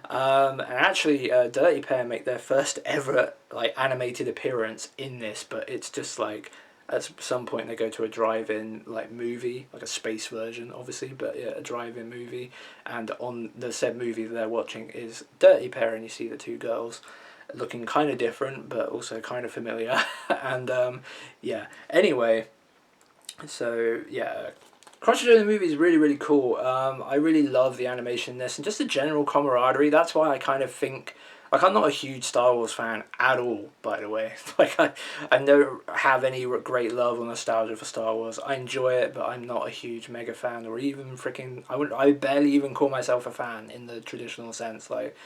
And actually, Dirty Pair make their first ever like animated appearance in this, but it's just like at some point they go to a drive-in like movie, like a space version obviously, but yeah, a drive-in movie, and on the said movie that they're watching is Dirty Pair, and you see the two girls looking kind of different but also kind of familiar. And yeah, anyway, so yeah, Crusher Joe the movie is really, really cool. I really love the animation in this and just the general camaraderie. That's why I kind of think Like, I'm not a huge Star Wars fan at all, by the way. Like, I don't have any great love or nostalgia for Star Wars. I enjoy it, but I'm not a huge mega fan, or even freaking. I barely even call myself a fan in the traditional sense. Like,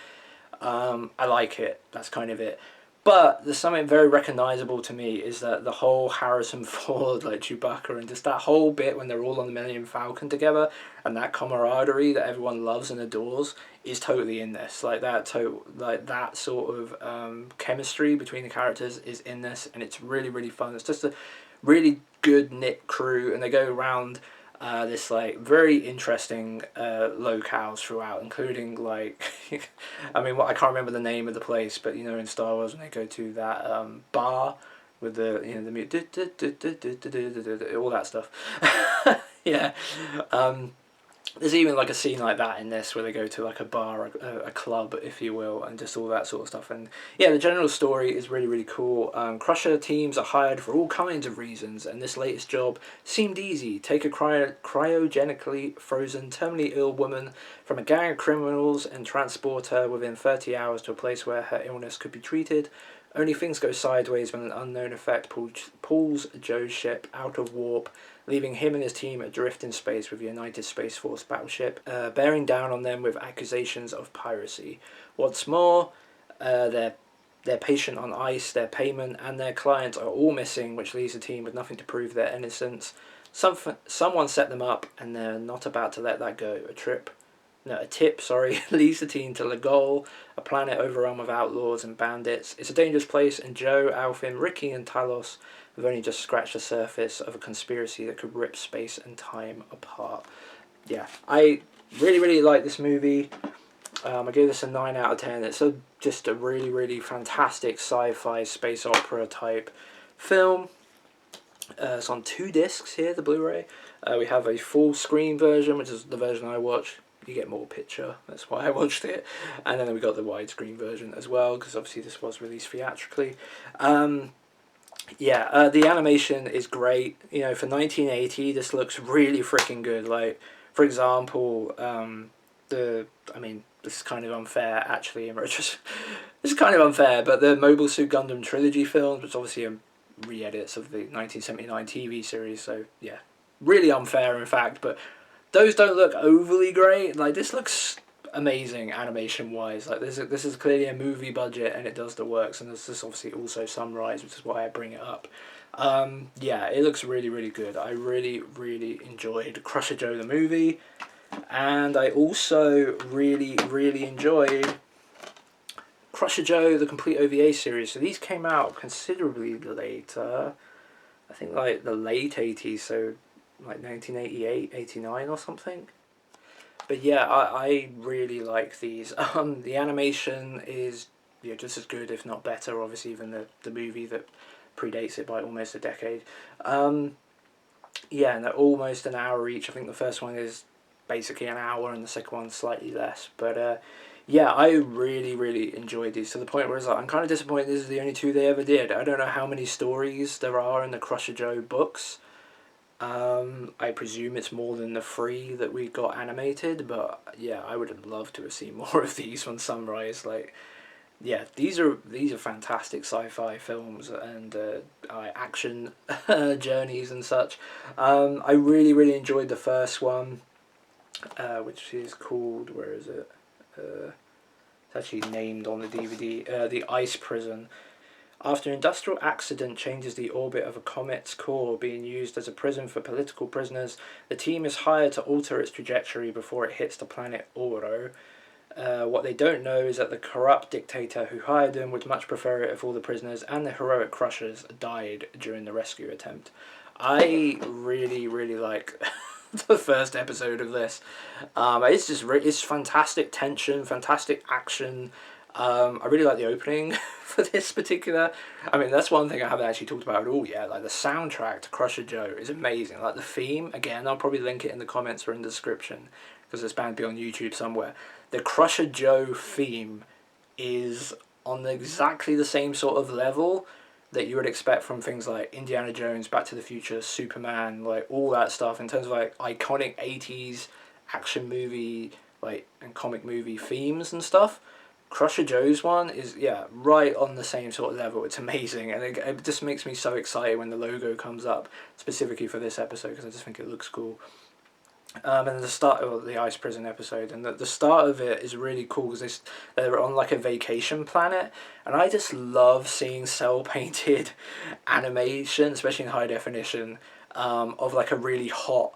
I like it. That's kind of it. But there's something very recognisable to me is that the whole Harrison Ford, like Chewbacca, and just that whole bit when they're all on the Millennium Falcon together, and that camaraderie that everyone loves and adores is totally in this. Like that sort of chemistry between the characters is in this, and it's really really fun. It's just a really good knit crew, and they go around this like very interesting locales throughout, including like I mean, I can't remember the name of the place, but you know, in Star Wars when they go to that bar with the the all that stuff. Yeah. There's even like a scene like that in this where they go to like a bar, a club, if you will, and just all that sort of stuff. And yeah, the general story is really, really cool. Crusher teams are hired for all kinds of reasons, and this latest job seemed easy. Take a cryogenically frozen, terminally ill woman from a gang of criminals and transport her within 30 hours to a place where her illness could be treated. Only things go sideways when an unknown effect pulls Joe's ship out of warp, leaving him and his team adrift in space with a United Space Force battleship, bearing down on them with accusations of piracy. What's more, their patient on ice, their payment, and their client are all missing, which leaves the team with nothing to prove their innocence. Someone set them up, and they're not about to let that go. A tip, leads the team to Legol, a planet overrun with outlaws and bandits. It's a dangerous place, and Joe, Alfin, Ricky, and Talos have only just scratched the surface of a conspiracy that could rip space and time apart. Yeah, I really, really like this movie. I gave this a 9 out of 10. It's just a really, really fantastic sci-fi space opera type film. It's on 2 discs here, the Blu-ray. We have a full screen version, which is the version I watched. You get more picture, that's why I watched it. And then we got the widescreen version as well, because obviously this was released theatrically. The animation is great. You know, for 1980, this looks really freaking good. Like, for example, this is kind of unfair, actually, in retrospect. This is kind of unfair, but the Mobile Suit Gundam trilogy films, which obviously are re-edits of the 1979 TV series, so yeah, really unfair, in fact, but those don't look overly great. Like, this looks amazing animation-wise. Like, this is clearly a movie budget, and it does the works, and this is obviously also Sunrise, which is why I bring it up. It looks really, really good. I really, really enjoyed Crusher Joe the movie, and I also really, really enjoyed Crusher Joe the complete OVA series. So these came out considerably later. I think like the late 80s, so like 1988, 89 or something. But yeah, I really like these. The animation is just as good, if not better, obviously, than the movie that predates it by almost a decade. And they're almost an hour each. I think the first one is basically an hour and the second one's slightly less. But I really, really enjoyed these, to the point where it's like, I'm kind of disappointed this is the only 2 they ever did. I don't know how many stories there are in the Crusher Joe books. I presume it's more than the 3 that we got animated, but yeah, I would have loved to have seen more of these from Sunrise. Like, yeah, these are fantastic sci-fi films and action journeys and such. I really, really enjoyed the first one, which is called, where is it? It's actually named on the DVD, The Ice Prison. After an industrial accident changes the orbit of a comet's core being used as a prison for political prisoners, the team is hired to alter its trajectory before it hits the planet Oro. What they don't know is that the corrupt dictator who hired them would much prefer it if all the prisoners and the heroic crushers died during the rescue attempt. I really, really like the first episode of this. It's fantastic tension, fantastic action. I really like the opening for this particular. I mean, that's one thing I haven't actually talked about at all yet. Like, the soundtrack to Crusher Joe is amazing. Like, the theme, again, I'll probably link it in the comments or in the description, because it's bound to be on YouTube somewhere. The Crusher Joe theme is on exactly the same sort of level that you would expect from things like Indiana Jones, Back to the Future, Superman, like all that stuff, in terms of like iconic 80s action movie and comic movie themes and stuff. Crusher Joe's one is, yeah, right on the same sort of level. It's amazing, and it just makes me so excited when the logo comes up, specifically for this episode, because I just think it looks cool. And the start of the Ice Prison episode, and the start of it is really cool because they're on like a vacation planet, and I just love seeing cell painted animation, especially in high definition, of like a really hot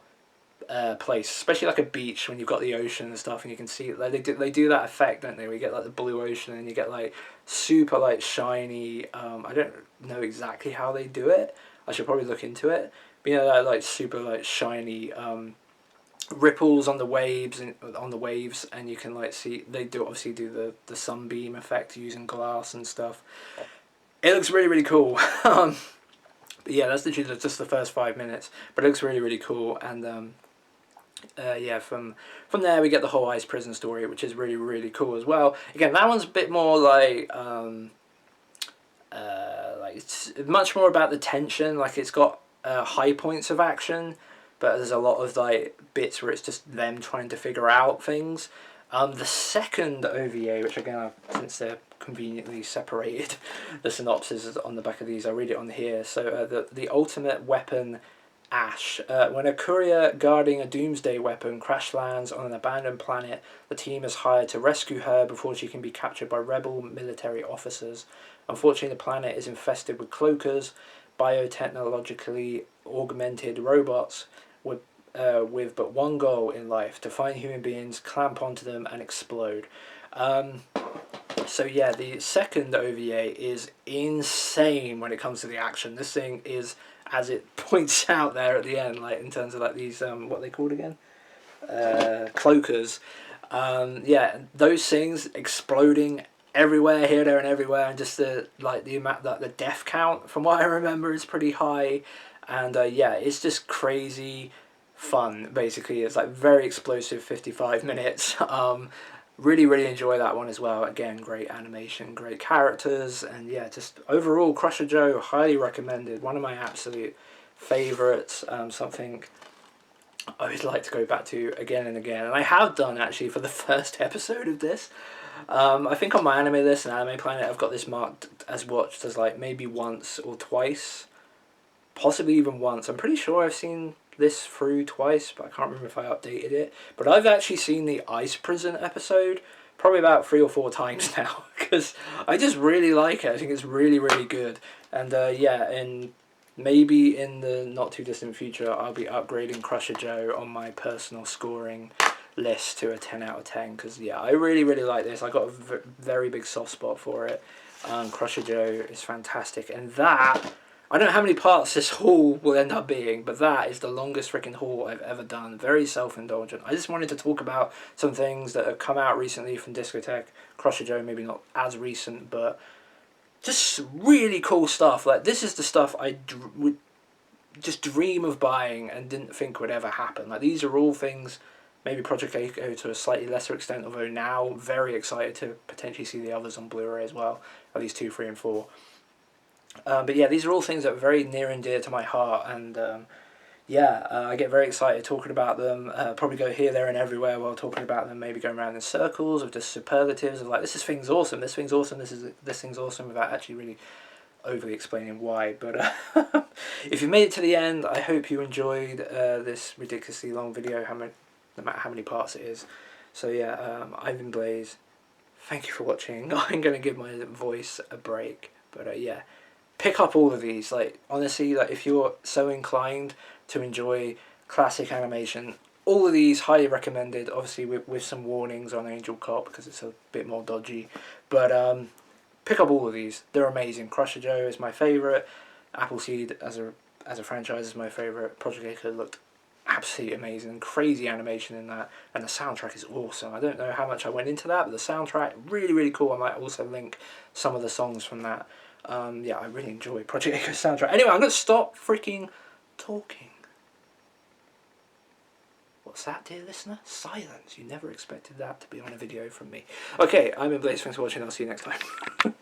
place, especially like a beach when you've got the ocean and stuff, and you can see like they do that effect, don't they? We get like the blue ocean, and you get like super like shiny. I don't know exactly how they do it. I should probably look into it. But you know, that like super like shiny. Ripples on the waves and you can like see they do obviously do the sunbeam effect using glass and stuff. It looks really really cool. But yeah, that's literally just the first 5 minutes, but it looks really really cool. And yeah, from there we get the whole Ice Prison story, which is really really cool as well. Again, that one's a bit more like it's much more about the tension. Like it's got high points of action, but there's a lot of like bits where it's just them trying to figure out things. The second OVA, which again, since they're conveniently separated, the synopsis is on the back of these. I'll read it on here. So the ultimate weapon, Ash. When a courier guarding a doomsday weapon crash lands on an abandoned planet, the team is hired to rescue her before she can be captured by rebel military officers. Unfortunately, the planet is infested with cloakers, biotechnologically augmented robots with but one goal in life: to find human beings, clamp onto them, and explode. So yeah, the second OVA is insane when it comes to the action. This thing is, as it points out there at the end, like in terms of like these what are they called again? Cloakers. Yeah, those things exploding everywhere, here, there, and everywhere, and just the amount that the death count, from what I remember, is pretty high. And yeah, it's just crazy fun. Basically, it's like very explosive 55 minutes. Really really enjoy that one as well. Again, great animation, great characters, and yeah, just overall Crusher Joe, highly recommended. One of my absolute favorites. Something I would like to go back to again and again, and I have done actually for the first episode of this. I think on my anime list and Anime Planet, I've got this marked as watched as like maybe once or twice, possibly even once. I'm pretty sure I've seen this through twice, but I can't remember if I updated it. But I've actually seen the Ice Prison episode probably about 3 or 4 times now, because I just really like it. I think it's really really good. And yeah, and maybe in the not too distant future I'll be upgrading Crusher Joe on my personal scoring list to a 10 out of 10, because yeah, I really really like this. I got a very big soft spot for it. Crusher Joe is fantastic, and that, I don't know how many parts this haul will end up being, but that is the longest freaking haul I've ever done. Very self-indulgent. I just wanted to talk about some things that have come out recently from Discotek. Crusher Joe, maybe not as recent, but just really cool stuff. Like, this is the stuff I would just dream of buying and didn't think would ever happen. Like, these are all things, maybe Project Echo to a slightly lesser extent, although now very excited to potentially see the others on Blu-ray as well, at least 2, 3, and 4. But yeah, these are all things that are very near and dear to my heart, and yeah, I get very excited talking about them. Probably go here, there, and everywhere while talking about them. Maybe going around in circles of just superlatives of like, this thing's awesome, this thing's awesome, this thing's awesome, without actually really overly explaining why. But if you made it to the end, I hope you enjoyed this ridiculously long video, no matter how many parts it is. So yeah, I've been Blaze. Thank you for watching. I'm going to give my voice a break, but yeah. Pick up all of these. Like, honestly, like, if you're so inclined to enjoy classic animation, all of these highly recommended. Obviously with some warnings on Angel Cop because it's a bit more dodgy, but pick up all of these. They're amazing. Crusher Joe is my favorite. Appleseed as a franchise is my favorite. Project Echo looked absolutely amazing. Crazy animation in that, and the soundtrack is awesome. I don't know how much I went into that, but the soundtrack really really cool. I might also link some of the songs from that. Yeah, I really enjoy Project Echo's soundtrack. Anyway, I'm going to stop freaking talking. What's that, dear listener? Silence. You never expected that to be on a video from me. Okay, I'm in Blaze. Thanks for watching. I'll see you next time.